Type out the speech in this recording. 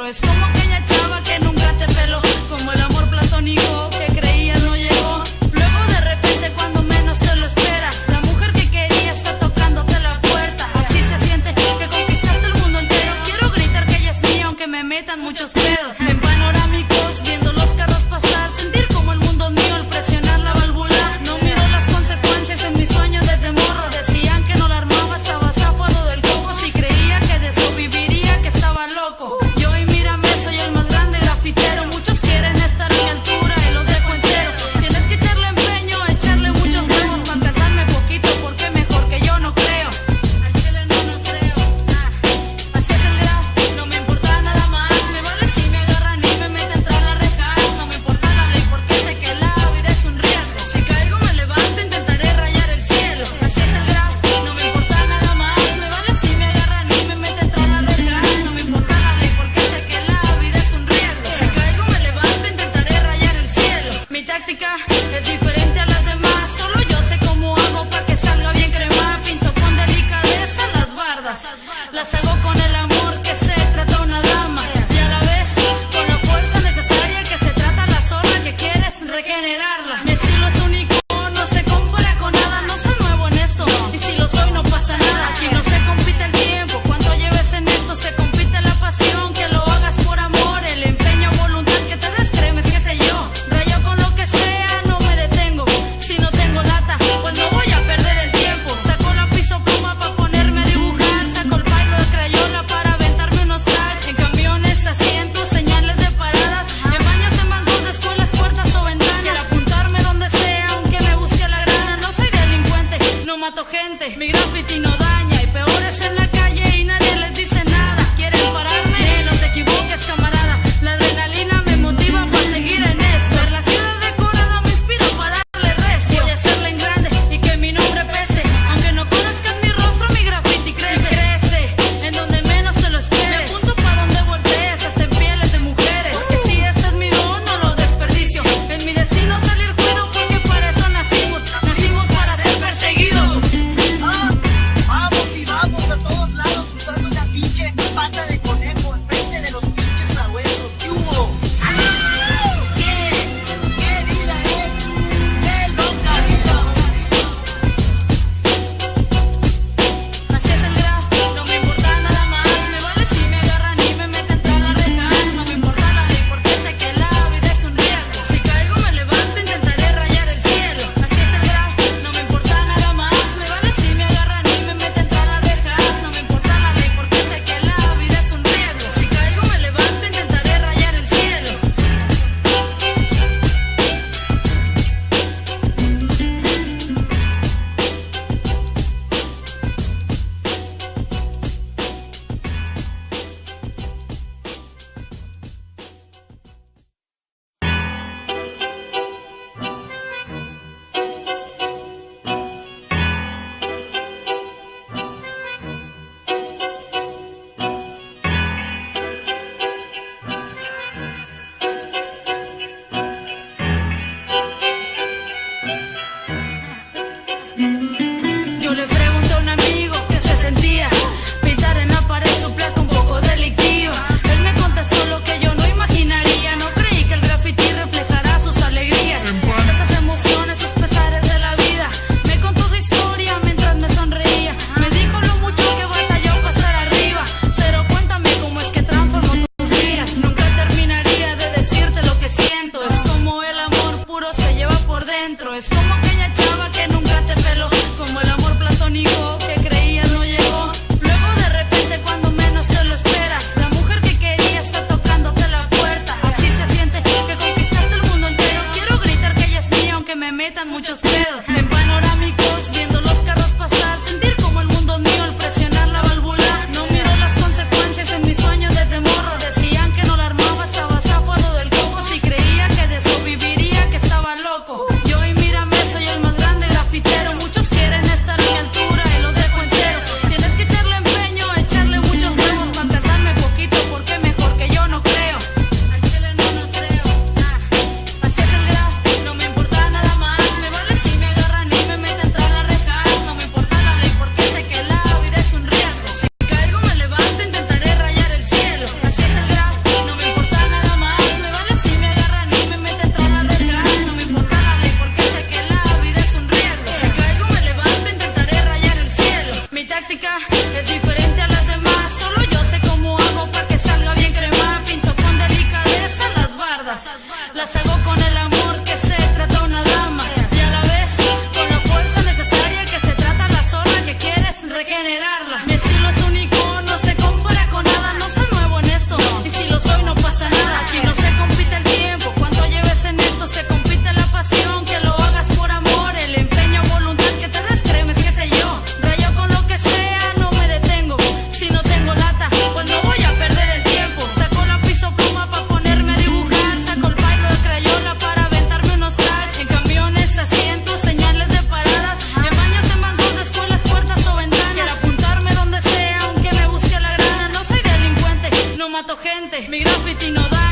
centro. Es como aquella chava que nunca te peló, como el amor platónico que creías no llegó. Luego de repente cuando menos te lo esperas, la mujer que querías está tocándote la puerta. Así se siente que conquistaste el mundo entero. Quiero gritar que ella es mía aunque me metan muchos pedos. En panorámicos viendo los carros pasar, sentir como el mundo es mío al presionar la válvula. No miro las consecuencias en mis sueños desde morro. Decían que no la armaba, estaba zafado del coco. Si creía que de eso viviría, que estaba loco. Yo y mírame, soy el más grande grafitero. Muchos quieren estar a mi altura y los dejo en cero. Tienes que echarle empeño, echarle muchos huevos para alcanzarme poquito, porque mejor que yo no creo. Al chile no creo. Así es el graf, no me importa nada más. Me vale si me agarran y me meten tras la reja. No me importa la ley porque sé que la vida es un riesgo. Si caigo me levanto, intentaré rayar el cielo. Así es el graf, no me importa nada más. Me vale si me agarran y me meten tras la reja. No me importa la ley porque sé que la vida es un riesgo. Si caigo me levanto, intentaré rayar el cielo. Mi táctica es diferente a las demás. Solo yo sé cómo hago para que salga bien crema. Pinto con delicadeza las bardas. Las hago con el amor que se trata una dama, y a la vez con la fuerza necesaria que se trata la zorra que quieres regenerarla. Mi estilo es único, no se compara con nada. No soy nuevo en esto, y si lo soy no pasa nada. Aquí no se compite el tiempo, cuánto lleves en esto. Se compite la pasión, que lo hagas por amor. El empeño, voluntad, que te descremes, qué sé yo. Rayo con lo que sea, no me detengo. Si no tengo lata, pues no voy a perder el tiempo. Saco lápiz o pluma para ponerme a dibujar. Saco el pailo de crayola para mato gente, mi graffiti no da